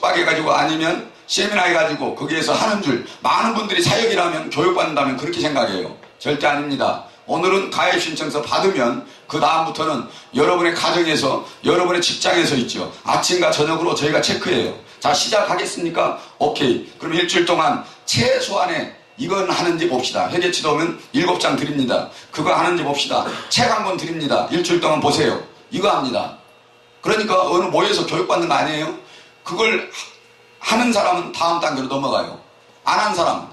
숙박해가지고 아니면 세미나 해가지고 거기에서 하는 줄 많은 분들이 사역이라면 교육받는다면 그렇게 생각해요. 절대 아닙니다. 오늘은 가입 신청서 받으면 그 다음부터는 여러분의 가정에서 여러분의 직장에서 있죠. 아침과 저녁으로 저희가 체크해요. 자, 시작하겠습니까? 오케이. 그럼 일주일 동안 최소한의 이건 하는지 봅시다. 회계지도면 7장 드립니다. 그거 하는지 봅시다. 책 한 권 드립니다. 일주일 동안 보세요. 이거 합니다. 그러니까 어느 모여서 교육받는 거 아니에요? 그걸 하는 사람은 다음 단계로 넘어가요. 안 한 사람은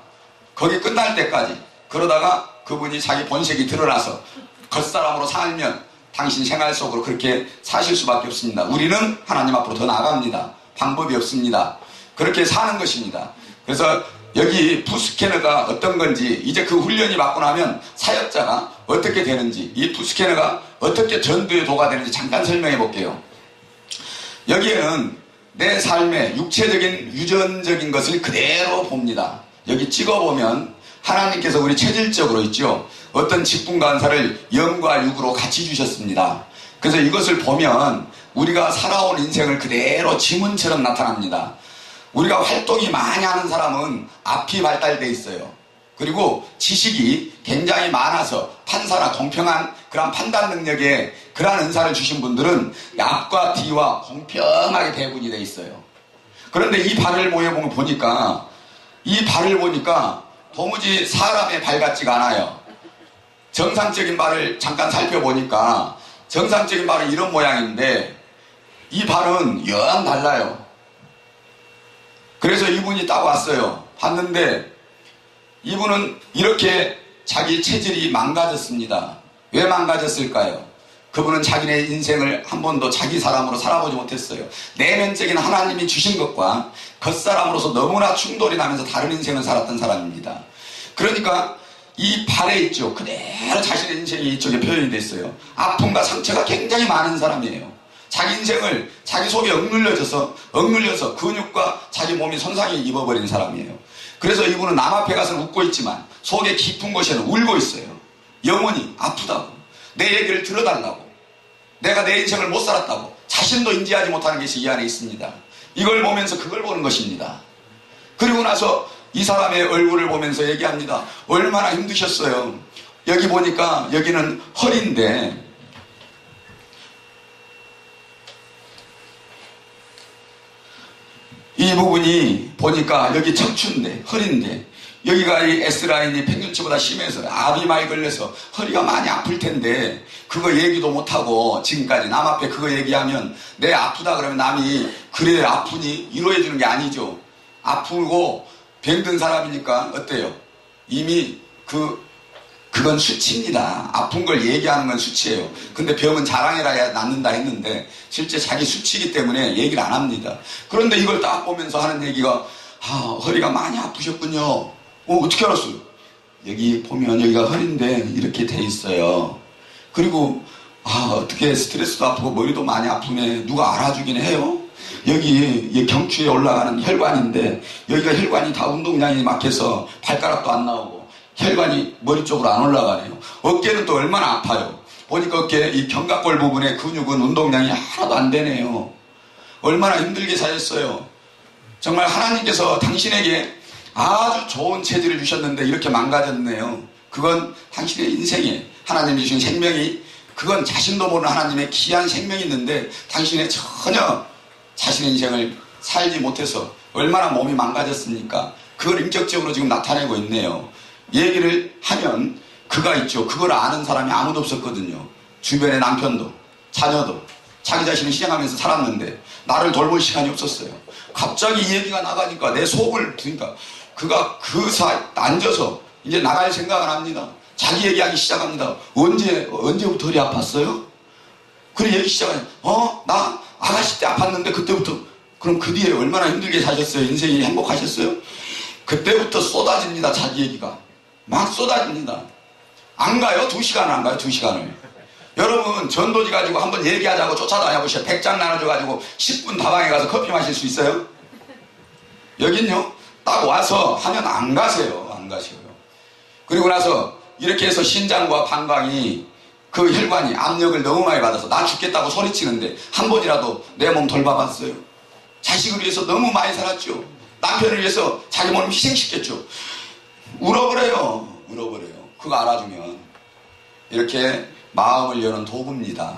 거기 끝날 때까지 그러다가 그분이 자기 본색이 드러나서 겉사람으로 살면 당신 생활 속으로 그렇게 사실 수밖에 없습니다. 우리는 하나님 앞으로 더 나갑니다. 방법이 없습니다. 그렇게 사는 것입니다. 그래서 여기 부스캐너가 어떤 건지 이제 그 훈련이 받고 나면 사역자가 어떻게 되는지 이 부스캐너가 어떻게 전도의 도가 되는지 잠깐 설명해 볼게요. 여기에는 내 삶의 육체적인 유전적인 것을 그대로 봅니다. 여기 찍어보면 하나님께서 우리 체질적으로 있죠. 어떤 직분과 은사를 영과 육으로 같이 주셨습니다. 그래서 이것을 보면 우리가 살아온 인생을 그대로 지문처럼 나타납니다. 우리가 활동이 많이 하는 사람은 앞이 발달되어 있어요. 그리고 지식이 굉장히 많아서 판사나 공평한 그런 판단 능력에 그러한 은사를 주신 분들은 앞과 뒤와 공평하게 배분이 되어 있어요. 그런데 이 발을 보니까 이 발을 보니까 도무지 사람의 발 같지가 않아요. 정상적인 발을 잠깐 살펴보니까 정상적인 발은 이런 모양인데 이 발은 영 달라요. 그래서 이분이 딱 왔어요. 봤는데 이분은 이렇게 자기 체질이 망가졌습니다. 왜 망가졌을까요? 그분은 자기네 인생을 한 번도 자기 사람으로 살아보지 못했어요. 내면적인 하나님이 주신 것과 겉사람으로서 너무나 충돌이 나면서 다른 인생을 살았던 사람입니다. 그러니까 이 발에 있죠. 그대로 자신의 인생이 이쪽에 표현이 됐어요. 아픔과 상처가 굉장히 많은 사람이에요. 자기 인생을 자기 속에 억눌려서 근육과 자기 몸이 손상이 입어버린 사람이에요. 그래서 이분은 남 앞에 가서는 웃고 있지만 속에 깊은 곳에는 울고 있어요. 영혼이 아프다고, 내 얘기를 들어달라고, 내가 내 인생을 못 살았다고 자신도 인지하지 못하는 것이 이 안에 있습니다. 이걸 보면서 그걸 보는 것입니다. 그리고 나서 이 사람의 얼굴을 보면서 얘기합니다. 얼마나 힘드셨어요. 여기 보니까 여기는 허리인데 이 부분이 보니까 여기 척추인데 허리인데 여기가 이 S라인이 평균치보다 심해서 압이 많이 걸려서 허리가 많이 아플 텐데 그거 얘기도 못하고 지금까지 남 앞에 그거 얘기하면 내 아프다 그러면 남이 그래 아프니 위로해 주는 게 아니죠. 아프고 병든 사람이니까 어때요? 이미 그건 수치입니다. 아픈 걸 얘기하는 건 수치예요. 근데 병은 자랑해라 낫는다 했는데 실제 자기 수치이기 때문에 얘기를 안 합니다. 그런데 이걸 딱 보면서 하는 얘기가 허리가 많이 아프셨군요. 어떻게 알았어요? 여기 보면 여기가 허리인데 이렇게 돼 있어요. 그리고 어떻게 스트레스도 아프고 머리도 많이 아프네. 누가 알아주긴 해요? 여기 경추에 올라가는 혈관인데 여기가 혈관이 다 운동량이 막혀서 발가락도 안 나오고 혈관이 머리 쪽으로 안 올라가네요. 어깨는 또 얼마나 아파요. 보니까 어깨 이 견갑골 부분의 근육은 운동량이 하나도 안 되네요. 얼마나 힘들게 사셨어요. 정말 하나님께서 당신에게 아주 좋은 체질을 주셨는데 이렇게 망가졌네요. 그건 당신의 인생에 하나님이 주신 생명이 그건 자신도 모르는 하나님의 귀한 생명이 있는데 당신의 전혀 자신의 인생을 살지 못해서 얼마나 몸이 망가졌습니까? 그걸 인격적으로 지금 나타내고 있네요. 얘기를 하면 그가 있죠. 그걸 아는 사람이 아무도 없었거든요. 주변의 남편도 자녀도 자기 자신을 희생하면서 살았는데 나를 돌볼 시간이 없었어요. 갑자기 이 얘기가 나가니까 내 속을 드니까 그가 앉아서 이제 나갈 생각을 합니다. 자기 얘기하기 시작합니다. 언제부터 허리 아팠어요? 그래 얘기 시작해요. 나 아가씨 때 아팠는데 그때부터. 그럼 그 뒤에 얼마나 힘들게 사셨어요? 인생이 행복하셨어요? 그때부터 쏟아집니다. 자기 얘기가 막 쏟아집니다. 안 가요? 2시간을 안 가요? 2시간을. 여러분 전도지 가지고 한번 얘기하자고 쫓아다녀보세요. 100장 나눠줘가지고 10분 다방에 가서 커피 마실 수 있어요? 여긴요 딱 와서 하면 안 가세요. 안 가세요. 그리고 나서 이렇게 해서 신장과 방광이 그 혈관이 압력을 너무 많이 받아서 나 죽겠다고 소리치는데 한 번이라도 내 몸 돌봐봤어요? 자식을 위해서 너무 많이 살았죠. 남편을 위해서 자기 몸을 희생시켰죠. 울어버려요. 울어버려요. 그거 알아주면. 이렇게 마음을 여는 도구입니다.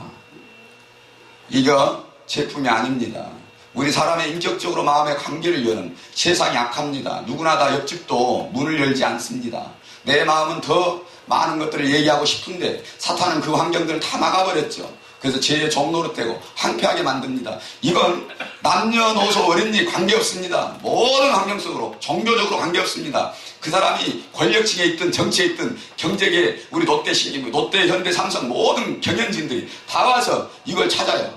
이거 제품이 아닙니다. 우리 사람의 인격적으로 마음의 관계를 여는, 세상이 약합니다. 누구나 다 옆집도 문을 열지 않습니다. 내 마음은 더 많은 것들을 얘기하고 싶은데 사탄은 그 환경들을 다 막아버렸죠. 그래서 죄의 종노릇되고 황폐하게 만듭니다. 이건 남녀노소 어린이 관계없습니다. 모든 환경 속으로, 종교적으로 관계없습니다. 그 사람이 권력층에 있든 정치에 있든 경제계, 우리 롯데 신기부, 롯데 현대 삼성 모든 경영진들이 다 와서 이걸 찾아요.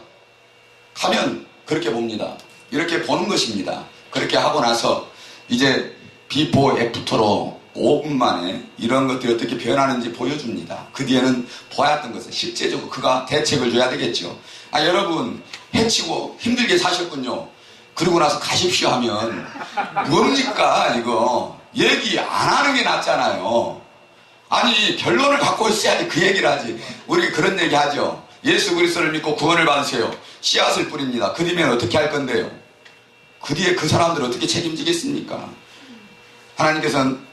가면 그렇게 봅니다. 이렇게 보는 것입니다. 그렇게 하고 나서 이제 비포 애프터로 5분 만에 이런 것들이 어떻게 변하는지 보여줍니다. 그 뒤에는 보았던 것은 실제적으로 그가 대책을 줘야 되겠죠. 여러분 해치고 힘들게 사셨군요. 그러고 나서 가십시오 하면 뭡니까 이거. 얘기 안 하는 게 낫잖아요. 아니 결론을 갖고 있어야지 그 얘기를 하지. 우리 그런 얘기 하죠. 예수 그리스도를 믿고 구원을 받으세요. 씨앗을 뿌립니다. 그 뒤면 어떻게 할 건데요? 그 뒤에 그 사람들을 어떻게 책임지겠습니까? 하나님께서는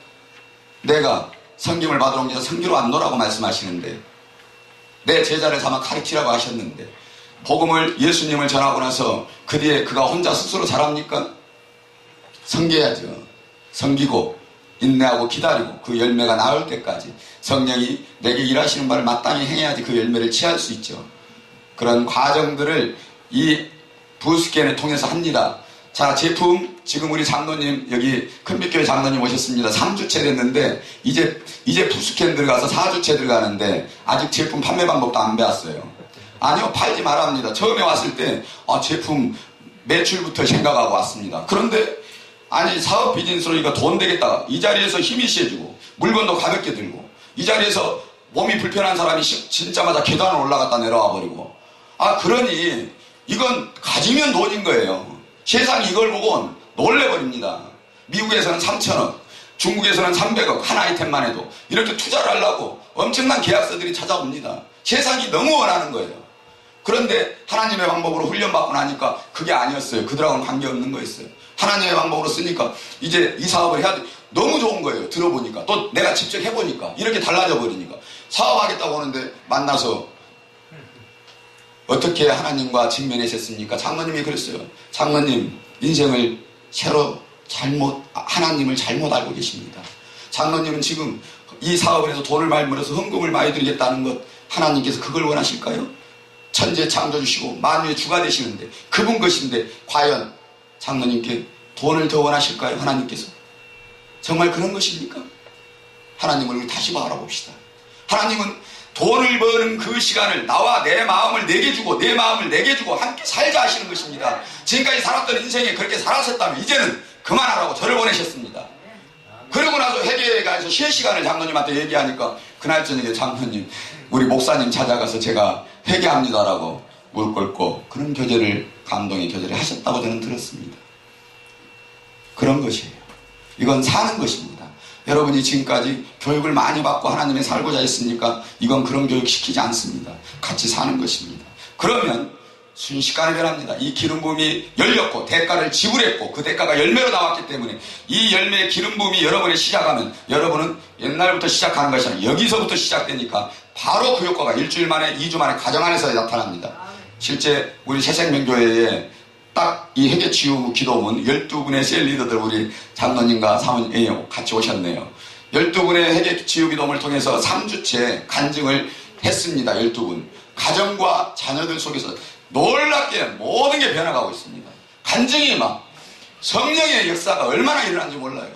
내가 성경을 받으러 온 게 성기로 왔노라고 말씀하시는데, 내 제자를 삼아 가르치라고 하셨는데, 복음을 예수님을 전하고 나서 그 뒤에 그가 혼자 스스로 잘합니까? 섬겨야죠. 섬기고 인내하고 기다리고 그 열매가 나올 때까지 성령이 내게 일하시는 바를 마땅히 행해야지 그 열매를 취할 수 있죠. 그런 과정들을 이 부스캔을 통해서 합니다. 자, 제품 지금 우리 장로님 여기 큰빛교회 장로님 오셨습니다. 3주째 됐는데 이제 부스캔 들어가서 4주째 들어가는데 아직 제품 판매 방법도 안 배웠어요. 아니요, 팔지 말아 합니다. 처음에 왔을 때 제품 매출부터 생각하고 왔습니다. 그런데 아니 사업 비즈니스로 이거 돈 되겠다. 이 자리에서 힘이 세지고 물건도 가볍게 들고 이 자리에서 몸이 불편한 사람이 진짜마자 계단을 올라갔다 내려와 버리고 그러니 이건 가지면 돈인 거예요. 세상이 이걸 보고 놀래버립니다. 미국에서는 3,000억, 중국에서는 300억 한 아이템만 해도 이렇게 투자를 하려고 엄청난 계약서들이 찾아옵니다. 세상이 너무 원하는 거예요. 그런데 하나님의 방법으로 훈련받고 나니까 그게 아니었어요. 그들하고는 관계없는 거였어요. 하나님의 방법으로 쓰니까 이제 이 사업을 해야 돼. 너무 좋은 거예요. 들어보니까. 또 내가 직접 해보니까. 이렇게 달라져 버리니까. 사업하겠다고 하는데 만나서 어떻게 하나님과 직면하셨습니까? 장로님이 그랬어요. 장로님, 인생을 새로 하나님을 잘못 알고 계십니다. 장로님은 지금 이 사업을 해서 돈을 많이 벌어서 헌금을 많이 드리겠다는 것, 하나님께서 그걸 원하실까요? 천지에 창조주시고 만유의 주가 되시는데 그분 것인데 과연 장로님께 돈을 더 원하실까요? 하나님께서 정말 그런 것입니까? 하나님을 우리 다시 바라봅시다. 하나님은 돈을 버는 그 시간을 나와 내 마음을 내게 주고 내 마음을 내게 주고 함께 살자 하시는 것입니다. 지금까지 살았던 인생에 그렇게 살았었다면 이제는 그만하라고 저를 보내셨습니다. 그러고 나서 회개가에서 쉴 시간을 장로님한테 얘기하니까 그날 저녁에 장로님 우리 목사님 찾아가서 제가 회개합니다라고 무릎 꿇고 그런 교제를, 감동의 교제를 하셨다고 저는 들었습니다. 그런 것이에요. 이건 사는 것입니다. 여러분이 지금까지 교육을 많이 받고 하나님에 살고자 했으니까 이건 그런 교육 시키지 않습니다. 같이 사는 것입니다. 그러면 순식간에 변합니다. 이 기름 부음이 열렸고 대가를 지불했고 그 대가가 열매로 나왔기 때문에 이 열매의 기름 부음이 여러분이 시작하면 여러분은 옛날부터 시작하는 것이 아니라 여기서부터 시작되니까 바로 그 효과가 일주일 만에 2주 만에 가정 안에서 나타납니다. 실제 우리 새생명교회에 딱 이 회개치유 기도문 12분의 셀리더들 우리 장로님과 사모님 같이 오셨네요. 12분의 회개치유 기도문을 통해서 3주째 간증을 했습니다. 12분. 가정과 자녀들 속에서 놀랍게 모든 게 변화가고 있습니다. 간증이 막 성령의 역사가 얼마나 일어난지 몰라요.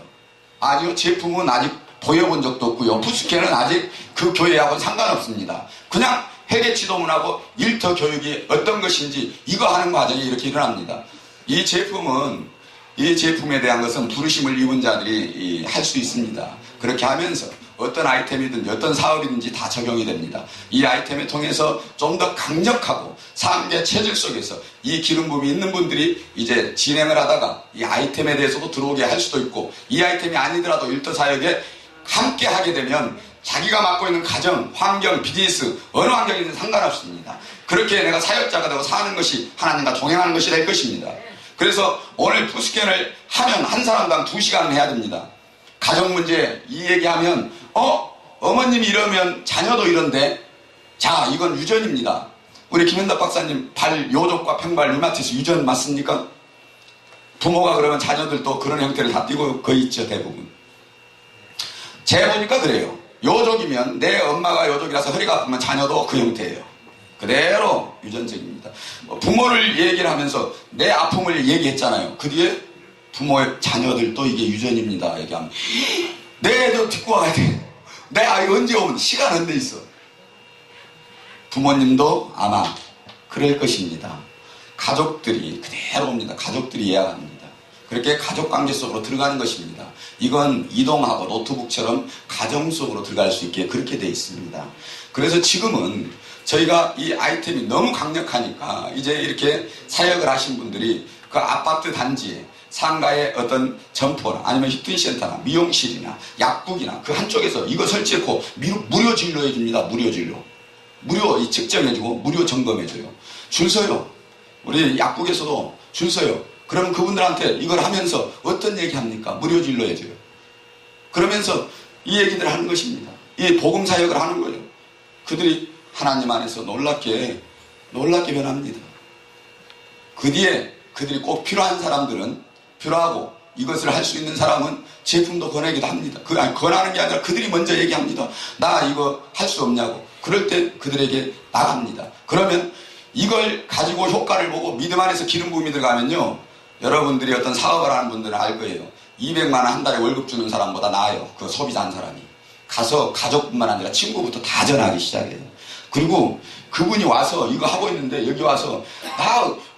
아니요, 제품은 아직 보여본 적도 없고요. 부스캔은 아직 그 교회하고는 상관없습니다. 그냥 회개치도문하고 일터 교육이 어떤 것인지 이거 하는 과정이 이렇게 일어납니다. 이 제품에 대한 것은 부르심을 입은 자들이 할 수 있습니다. 그렇게 하면서 어떤 아이템이든지 어떤 사업이든지 다 적용이 됩니다. 이 아이템을 통해서 좀 더 강력하고 삶의 체질 속에서 이 기름 부음이 있는 분들이 이제 진행을 하다가 이 아이템에 대해서도 들어오게 할 수도 있고 이 아이템이 아니더라도 일터 사역에 함께 하게 되면 자기가 맡고 있는 가정, 환경, 비즈니스 어느 환경이든 상관없습니다. 그렇게 내가 사역자가 되고 사는 것이 하나님과 동행하는 것이 될 것입니다. 그래서 오늘 푸스캔을 하면 한 사람당 2시간 해야 됩니다. 가정 문제 이 얘기하면 어머님이 이러면 자녀도 이런데, 자, 이건 유전입니다. 우리 김현덕 박사님 발 요족과 평발 류마티스 유전 맞습니까? 부모가 그러면 자녀들도 그런 형태를 다 띠고 거의 있죠, 대부분. 재보니까 그래요. 요족이면 내 엄마가 요족이라서 허리가 아프면 자녀도 그 형태예요. 그대로 유전적입니다. 부모를 얘기를 하면서 내 아픔을 얘기했잖아요. 그 뒤에 부모의 자녀들도 이게 유전입니다 얘기하면 내 애도 듣고 와야 돼. 내 아이 언제 오면 시간 언제 있어. 부모님도 아마 그럴 것입니다. 가족들이 그대로 옵니다. 가족들이 예약합니다. 그렇게 가족관계 속으로 들어가는 것입니다. 이건 이동하고 노트북처럼 가정 속으로 들어갈 수 있게 그렇게 되어 있습니다. 그래서 지금은 저희가 이 아이템이 너무 강력하니까 이제 이렇게 사역을 하신 분들이 그 아파트 단지에 상가의 어떤 점포나 아니면 히트센터나 미용실이나 약국이나 그 한쪽에서 이거 설치했고 무료 진료해 줍니다. 무료 진료. 무료 측정해주고 무료 점검해줘요. 줄 서요. 우리 약국에서도 줄 서요. 그러면 그분들한테 이걸 하면서 어떤 얘기 합니까? 무료 진료해줘요. 그러면서 이 얘기들을 하는 것입니다. 이 복음 사역을 하는 거예요. 그들이 하나님 안에서 놀랍게 변합니다. 그 뒤에 그들이 꼭 필요한 사람들은 필요하고 이것을 할 수 있는 사람은 제품도 권하기도 합니다. 권하는 게 아니라 그들이 먼저 얘기합니다. 나 이거 할 수 없냐고. 그럴 때 그들에게 나갑니다. 그러면 이걸 가지고 효과를 보고 믿음 안에서 기름 부음이 들어가면요. 여러분들이 어떤 사업을 하는 분들은 알 거예요. 200만 원 한 달에 월급 주는 사람보다 나아요. 그 소비자 한 사람이. 가서 가족뿐만 아니라 친구부터 다 전하기 시작해요. 그리고 그분이 와서 이거 하고 있는데 여기 와서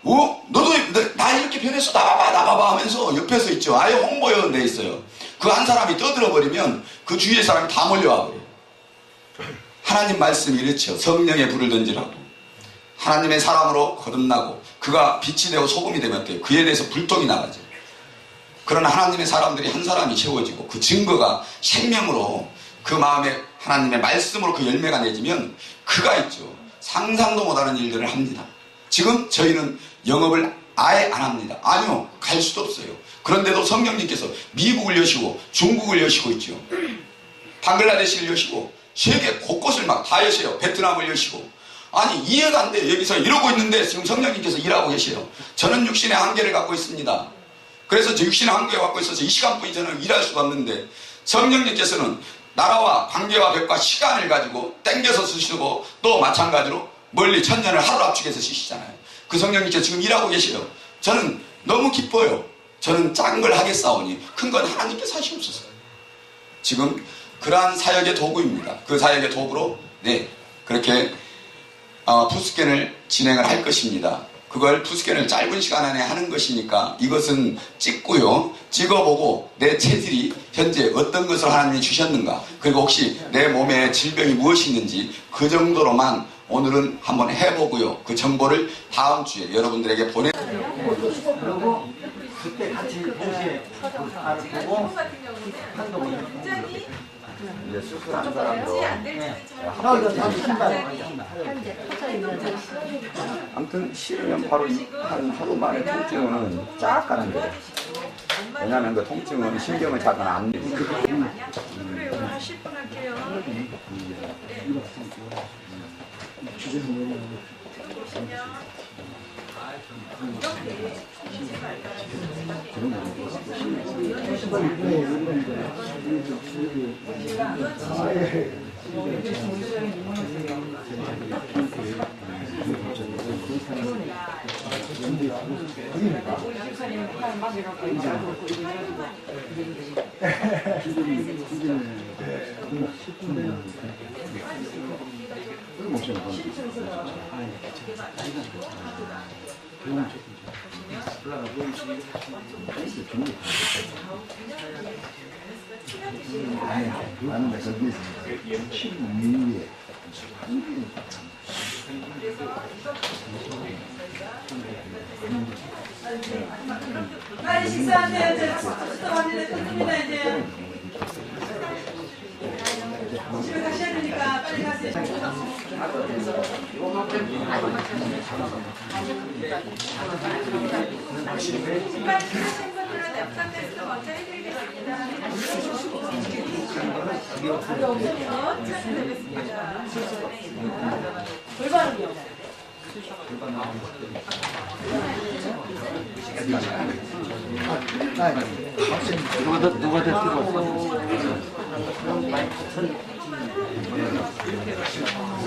너도 나 이렇게 변했어 나봐봐 하면서 옆에서 있죠. 아예 홍보요원 돼 있어요. 그 한 사람이 떠들어 버리면 그 주위의 사람이 다 몰려와 버려요. 하나님 말씀이 이렇죠. 성령의 불을 던지라고. 하나님의 사람으로 거듭나고 그가 빛이 되고 소금이 되면 어때요? 그에 대해서 불똥이 나가죠. 그러나 하나님의 사람들이 한 사람이 채워지고 그 증거가 생명으로 그 마음에 하나님의 말씀으로 그 열매가 내지면 그가 있죠. 상상도 못하는 일들을 합니다. 지금 저희는 영업을 아예 안 합니다. 아니요. 갈 수도 없어요. 그런데도 성령님께서 미국을 여시고 중국을 여시고 있죠. 방글라데시를 여시고 세계 곳곳을 막 다 여세요. 베트남을 여시고. 아니 이해가 안 돼요. 여기서 이러고 있는데 지금 성령님께서 일하고 계세요. 저는 육신의 한계를 갖고 있습니다. 그래서 저 육신의 한계를 갖고 있어서 이 시간뿐이 저는 일할 수가 없는데 성령님께서는 나라와 관계와 벽과 시간을 가지고 땡겨서 쓰시고 또 마찬가지로 멀리 천년을 하루 압축해서 쓰시잖아요. 그 성령님께서 지금 일하고 계세요. 저는 너무 기뻐요. 저는 작은 걸 하겠사오니 큰 건 하나님께서 하시옵소서. 지금 그러한 사역의 도구입니다. 그 사역의 도구로 그렇게 푸스캔을 진행을 할 것입니다. 그걸 푸스캔을 짧은 시간 안에 하는 것이니까 이것은 찍고요. 찍어보고 내 체질이 현재 어떤 것을 하나님이 주셨는가, 그리고 혹시 내 몸에 질병이 무엇이 있는지 그 정도로만 오늘은 한번 해보고요. 그 정보를 다음 주에 여러분들에게 그리고 그때 같이 동시에 보고 굉장히 이제 수술한 사람도 아무튼 싫으면 바로 한 하루 만에 통증은 쫙 가는 거예요. 왜냐하면 그 통증은 신경을 잡으면 안 돼요. 그래요. 한 10분 할게요. 지금 보시면 빨리 식사하세요. 이제 식사 완전히 끝납니다. 이제 집에 가셔야 되니까. 빨리 가세요. 신발 신으신 분들은 옆상 테스트 먼저 해드리겠습니다. 천천히 되겠습니다. 누가 더 뜨거워?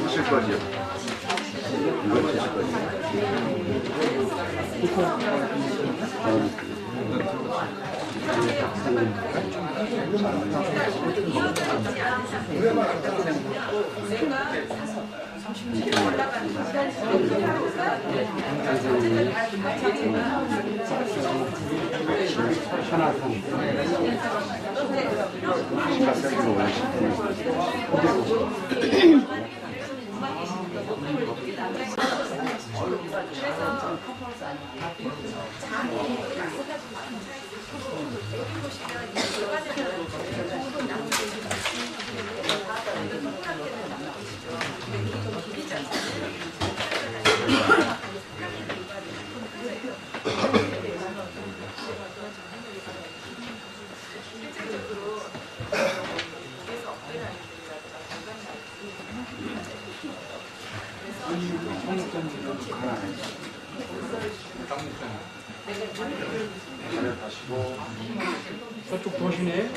드실 거죠? 이거 드실 거죠? 저쪽 도시네.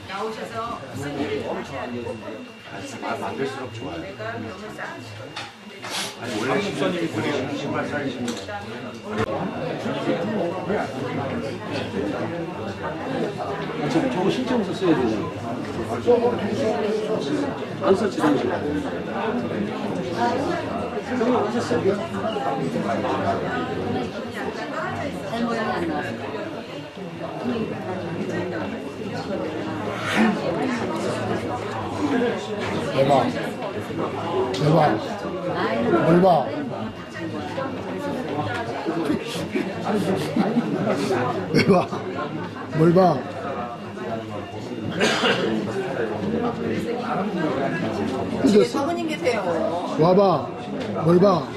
나오셔서 무슨 일을 하셔야 되고 만들수록 좋아요. 내가 병을 쌓으시고 아니, 원래 목사님이 그리고 신발 사이시는 저거 신청서 써야 되잖아. 안 썼지, 당신. 형님 하셨어요? 대박. 대박. 뭘 봐. 왜 봐. 뭘 봐. 뒤에 사모님 계세요. 와봐. 뭘 봐.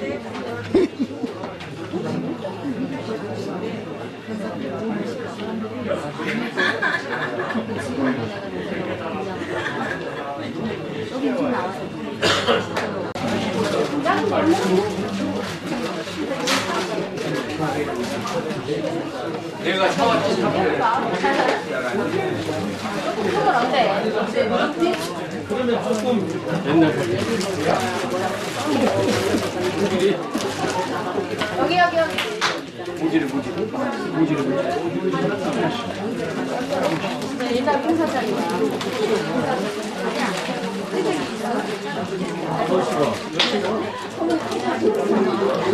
옛날 공사장이야.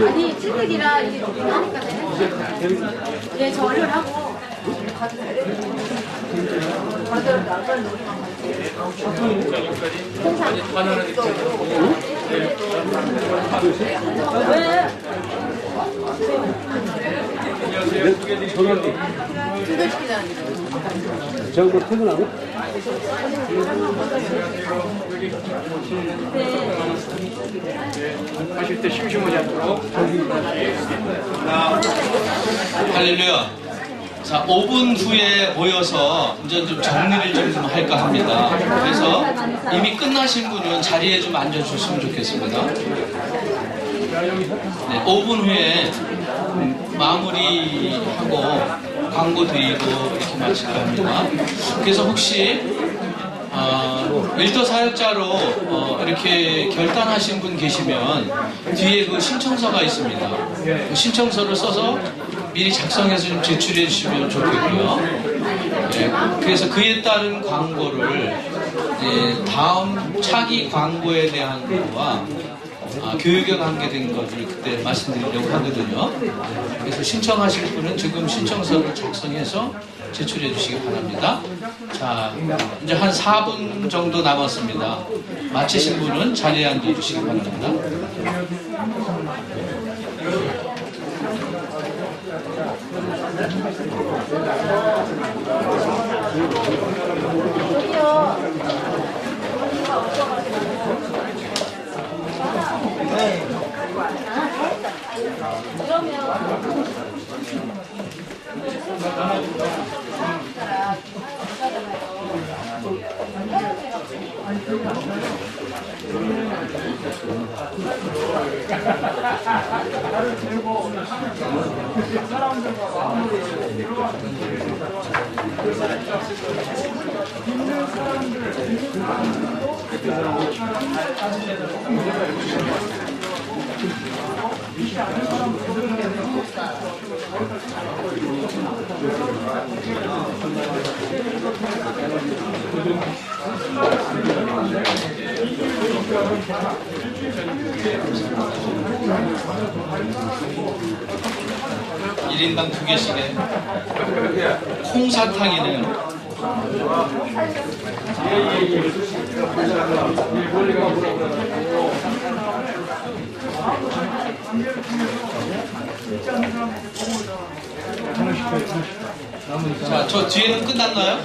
아니 칠백이라 이게 하니까 네, 저 월요일 하고 저거 퇴근하고? 하실 때 심심하지 않도록. 할렐루야. 자, 5분 후에 모여서 이제 좀 정리를 좀 할까 합니다. 그래서 이미 끝나신 분은 자리에 좀 앉아주시면 좋겠습니다. 네, 5분 후에 마무리하고 광고 드리고 이렇게 마칠까 합니다. 그래서 혹시 일도 사역자로 이렇게 결단하신 분 계시면 뒤에 그 신청서가 있습니다. 그 신청서를 써서 미리 작성해서 좀 제출해 주시면 좋겠고요. 네, 그래서 그에 따른 광고를 다음 차기 광고에 대한 거와 교육에 관계된 것을 그때 말씀드리려고 하거든요. 그래서 신청하실 분은 지금 신청서를 작성해서 제출해 주시기 바랍니다. 자, 이제 한 4분 정도 남았습니다. 마치신 분은 자리에 앉아 주시기 바랍니다. 일인당 2개씩에 콩사탕이네요. 자, 저 뒤에는 끝났나요?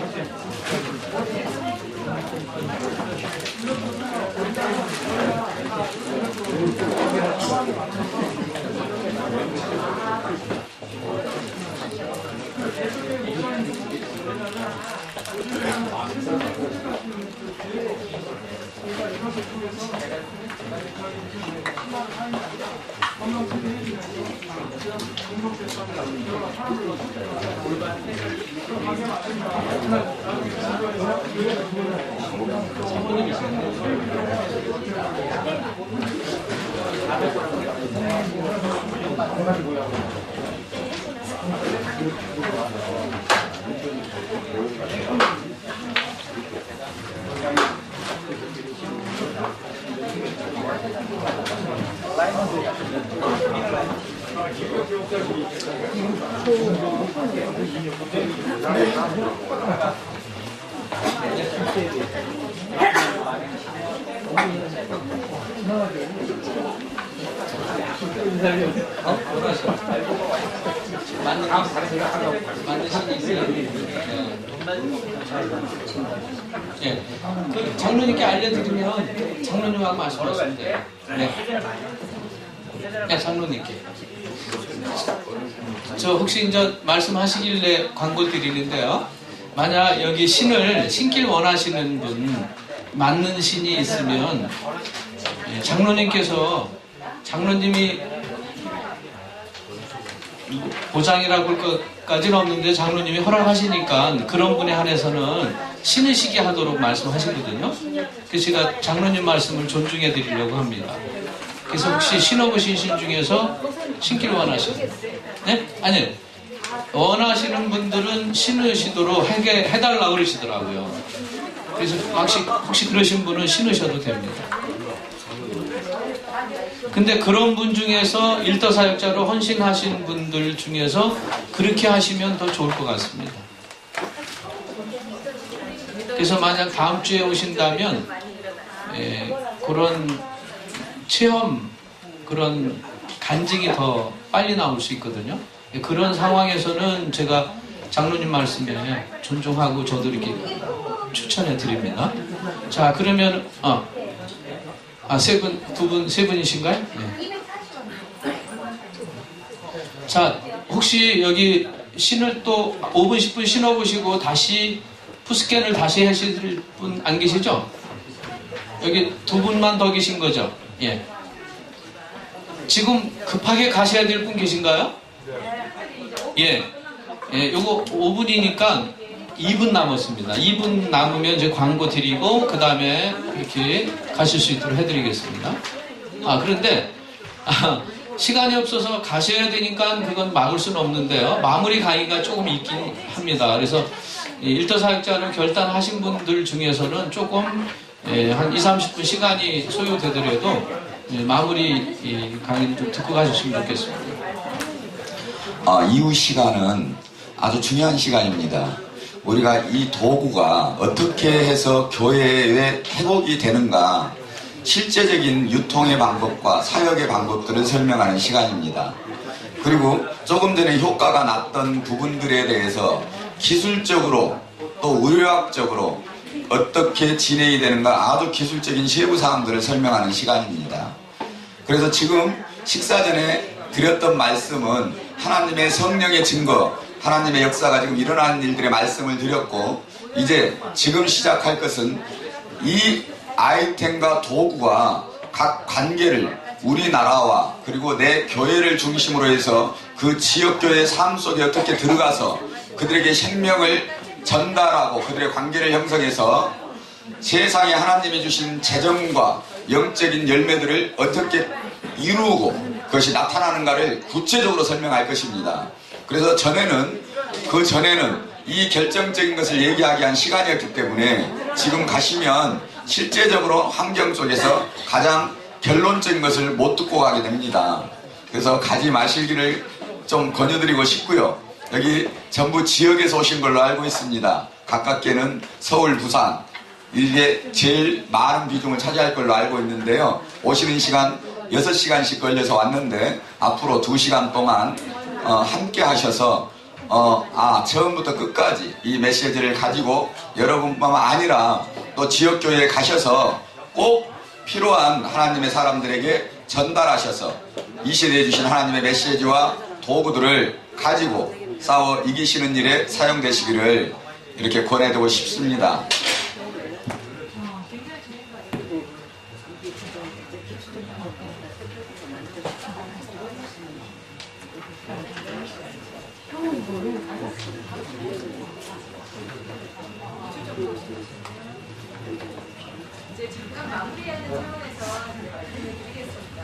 맞는 신이 있어요. 예. 그 장로님께 알려드리면 장로님하고 말씀하시면 돼요. 네. 네, 장로님께. 저 혹시 이제 말씀하시길래 광고 드리는데요. 만약 여기 신을 신길 원하시는 분, 맞는 신이 있으면 장로님께서 장로님이 보장이라고 할 것까지는 없는데 장로님이 허락하시니까 그런 분에 한해서는 신으시게 하도록 말씀하시거든요. 그래서 제가 장로님 말씀을 존중해 드리려고 합니다. 그래서 혹시 신어보신 신 중에서 신기를 원하시는 네? 아니요. 원하시는 분들은 신으시도록 해달라고 그러시더라고요. 그래서 혹시 그러신 분은 신으셔도 됩니다. 근데 그런 분 중에서 일터사역자로 헌신하신 분들 중에서 그렇게 하시면 더 좋을 것 같습니다. 그래서 만약 다음 주에 오신다면 그런 체험, 그런 간증이 더 빨리 나올 수 있거든요. 그런 상황에서는 제가 장로님 말씀에 존중하고 저도 이렇게 추천해 드립니다. 자, 그러면 세 분이신가요? 네. 자, 혹시 여기 신을 또 5분, 10분 신어보시고 다시 푸스캔을 다시 하실 분 안 계시죠? 여기 2분만 더 계신 거죠? 예. 지금 급하게 가셔야 될 분 계신가요? 예. 예, 요거 5분이니까 2분 남았습니다. 2분 남으면 이제 광고 드리고, 그 다음에 이렇게 가실 수 있도록 해드리겠습니다. 그런데, 시간이 없어서 가셔야 되니까 그건 막을 수는 없는데요. 마무리 강의가 조금 있긴 합니다. 그래서 일터사역자를 결단하신 분들 중에서는 조금 한 20-30분 시간이 소요되더라도 마무리 강의를 좀 듣고 가셨으면 좋겠습니다. 이후 시간은 아주 중요한 시간입니다. 우리가 이 도구가 어떻게 해서 교회에 회복이 되는가, 실제적인 유통의 방법과 사역의 방법들을 설명하는 시간입니다. 그리고 조금 전에 효과가 났던 부분들에 대해서 기술적으로 또 의료학적으로 어떻게 진행이 되는가, 아주 기술적인 세부 사항들을 설명하는 시간입니다. 그래서 지금 식사 전에 드렸던 말씀은 하나님의 성령의 증거, 하나님의 역사가 지금 일어나는 일들의 말씀을 드렸고, 이제 지금 시작할 것은 이 아이템과 도구가 각 관계를 우리나라와 그리고 내 교회를 중심으로 해서 그 지역교회의 삶 속에 어떻게 들어가서 그들에게 생명을 전달하고 그들의 관계를 형성해서 세상에 하나님이 주신 재정과 영적인 열매들을 어떻게 이루고 그것이 나타나는가를 구체적으로 설명할 것입니다. 그래서 그 전에는 이 결정적인 것을 얘기하기 위한 시간이었기 때문에 지금 가시면 실제적으로 환경 속에서 가장 결론적인 것을 못 듣고 가게 됩니다. 그래서 가지 마시기를 좀 권유드리고 싶고요. 여기 전부 지역에서 오신 걸로 알고 있습니다. 가깝게는 서울, 부산, 이게 제일 많은 비중을 차지할 걸로 알고 있는데요. 오시는 시간 6시간씩 걸려서 왔는데 앞으로 2시간 동안 함께 하셔서 처음부터 끝까지 이 메시지를 가지고 여러분뿐만 아니라 또 지역교회에 가셔서 꼭 필요한 하나님의 사람들에게 전달하셔서 이 시대에 주신 하나님의 메시지와 도구들을 가지고 싸워 이기시는 일에 사용되시기를 이렇게 권해드리고 싶습니다. 이제 잠깐 마무리하는 차원에서 말씀을 드리겠습니다.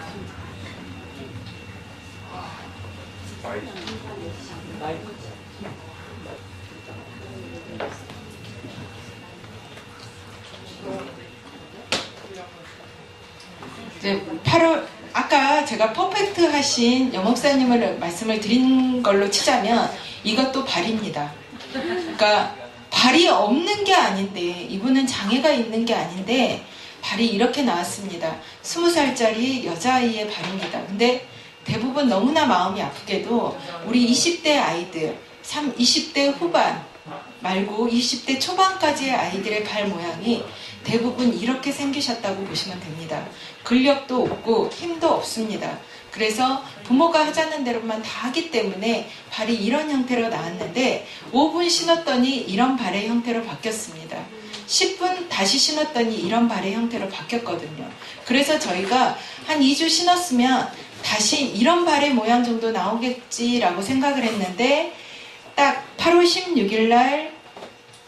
이제 8월 아까 제가 퍼펙트 하신 영목사님을 말씀을 드린 걸로 치자면 이것도 발입니다. 그러니까 발이 없는 게 아닌데, 이분은 장애가 있는 게 아닌데 발이 이렇게 나왔습니다. 20살짜리 여자아이의 발입니다. 근데 대부분 너무나 마음이 아프게도 우리 20대 아이들, 20대 후반 말고 20대 초반까지의 아이들의 발 모양이 대부분 이렇게 생기셨다고 보시면 됩니다. 근력도 없고 힘도 없습니다. 그래서 부모가 하자는 대로만 다 하기 때문에 발이 이런 형태로 나왔는데 5분 신었더니 이런 발의 형태로 바뀌었습니다. 10분 다시 신었더니 이런 발의 형태로 바뀌었거든요. 그래서 저희가 한 2주 신었으면 다시 이런 발의 모양 정도 나오겠지라고 생각을 했는데 딱 8월 16일 날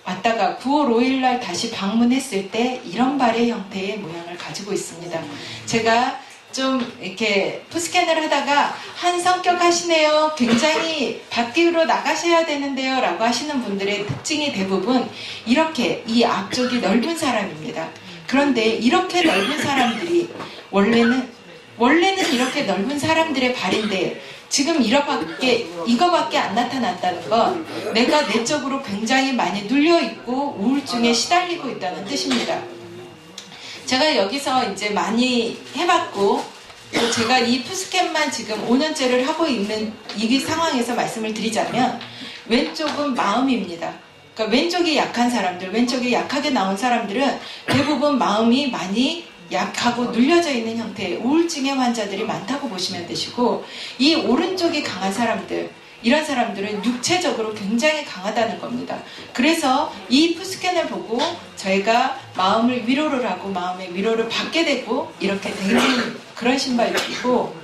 왔다가 9월 5일 날 다시 방문했을 때 이런 발의 형태의 모양을 가지고 있습니다. 제가 좀 이렇게 푸스캔을 하다가 한 성격 하시네요. 굉장히 밖으로 나가셔야 되는데요. 라고 하시는 분들의 특징이 대부분 이렇게 이 앞쪽이 넓은 사람입니다. 그런데 이렇게 넓은 사람들이 원래는 이렇게 넓은 사람들의 발인데 지금 이거밖에 안 나타났다는 건 내가 내적으로 굉장히 많이 눌려있고 우울증에 시달리고 있다는 뜻입니다. 제가 여기서 이제 많이 해봤고 또 제가 이 푸스캔만 지금 5년째를 하고 있는 이 상황에서 말씀을 드리자면 왼쪽은 마음입니다. 그러니까 왼쪽이 약한 사람들, 왼쪽이 약하게 나온 사람들은 대부분 마음이 많이 약하고 눌려져 있는 형태의 우울증의 환자들이 많다고 보시면 되시고 이 오른쪽이 강한 사람들, 이런 사람들은 육체적으로 굉장히 강하다는 겁니다. 그래서 이 푸스캔을 보고 저희가 마음을 위로를 하고 마음의 위로를 받게 되고 이렇게 되는 그런 신발이고,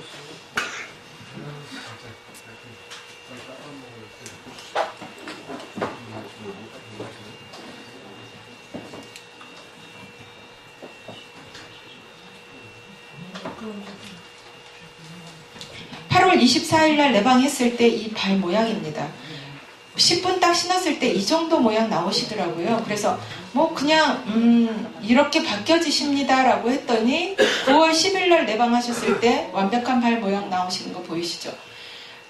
(8월 24일) 날 내방했을 때 이 발 모양입니다. 10분 딱 신었을 때 이 정도 모양 나오시더라고요. 그래서 뭐 그냥 이렇게 바뀌어지십니다 라고 했더니 9월 10일 날 내방하셨을 때 완벽한 발 모양 나오시는 거 보이시죠?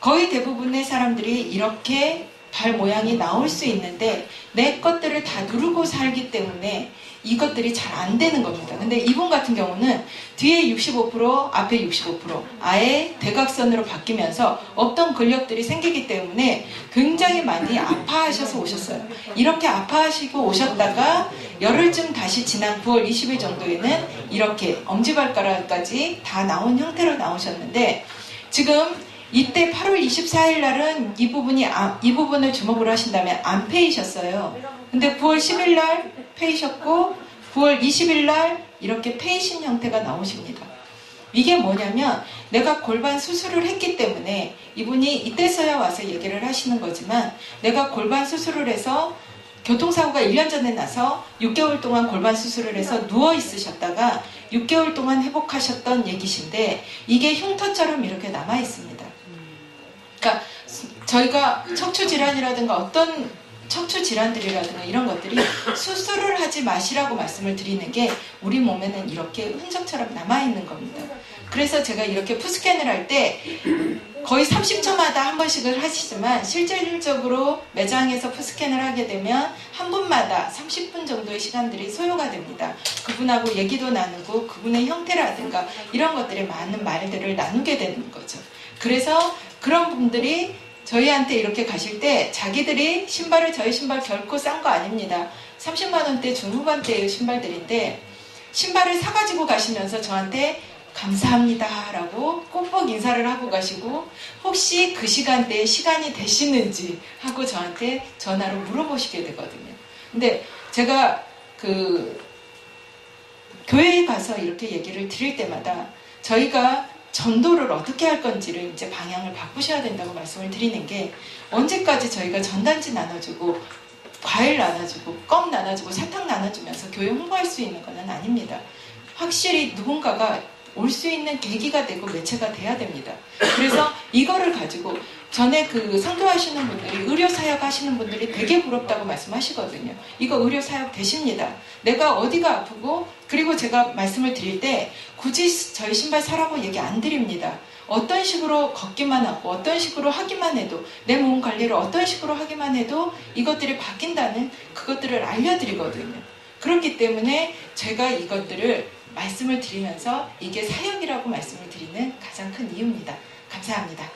거의 대부분의 사람들이 이렇게 발 모양이 나올 수 있는데 내 것들을 다 누르고 살기 때문에 이것들이 잘 안 되는 겁니다. 근데 이분 같은 경우는 뒤에 65%, 앞에 65% 아예 대각선으로 바뀌면서 없던 근력들이 생기기 때문에 굉장히 많이 아파하셔서 오셨어요. 이렇게 아파하시고 오셨다가 열흘쯤 다시 지난 9월 20일 정도에는 이렇게 엄지발가락까지 다 나온 형태로 나오셨는데, 지금 이때 8월 24일 날은 이 부분을 주목을 하신다면 안 페이셨어요. 근데 9월 10일 날 페이셨고 9월 20일 날 이렇게 페이신 형태가 나오십니다. 이게 뭐냐면 내가 골반 수술을 했기 때문에 이분이 이때서야 와서 얘기를 하시는 거지만, 내가 골반 수술을 해서 교통사고가 1년 전에 나서 6개월 동안 골반 수술을 해서 누워 있으셨다가 6개월 동안 회복하셨던 얘기신데 이게 흉터처럼 이렇게 남아 있습니다. 그러니까 저희가 척추질환이라든가 어떤 척추질환들이라든가 이런 것들이 수술을 하지 마시라고 말씀을 드리는 게 우리 몸에는 이렇게 흔적처럼 남아있는 겁니다. 그래서 제가 이렇게 푸스캔을 할 때 거의 30초마다 한 번씩을 하시지만 실질적으로 매장에서 푸스캔을 하게 되면 한 분마다 30분 정도의 시간들이 소요가 됩니다. 그분하고 얘기도 나누고 그분의 형태라든가 이런 것들에 많은 말들을 나누게 되는 거죠. 그래서 그런 분들이 저희한테 이렇게 가실 때 자기들이 신발을, 저희 신발 결코 싼 거 아닙니다. 30만 원대 중후반대의 신발들인데 신발을 사가지고 가시면서 저한테 감사합니다 라고 꼭꼭 인사를 하고 가시고 혹시 그 시간대에 시간이 되시는지 하고 저한테 전화로 물어보시게 되거든요. 근데 제가 교회에 가서 이렇게 얘기를 드릴 때마다 저희가 전도를 어떻게 할 건지를 이제 방향을 바꾸셔야 된다고 말씀을 드리는 게, 언제까지 저희가 전단지 나눠주고 과일 나눠주고 껌 나눠주고 사탕 나눠주면서 교회 홍보할 수 있는 건 아닙니다. 확실히 누군가가 올 수 있는 계기가 되고 매체가 돼야 됩니다. 그래서 이거를 가지고 전에 선교하시는 분들이 의료사역 하시는 분들이 되게 부럽다고 말씀하시거든요. 이거 의료사역 되십니다. 내가 어디가 아프고, 그리고 제가 말씀을 드릴 때 굳이 저희 신발 사라고 얘기 안 드립니다. 어떤 식으로 걷기만 하고 어떤 식으로 하기만 해도, 내 몸 관리를 어떤 식으로 하기만 해도 이것들이 바뀐다는 그것들을 알려드리거든요. 그렇기 때문에 제가 이것들을 말씀을 드리면서 이게 사역이라고 말씀을 드리는 가장 큰 이유입니다. 감사합니다.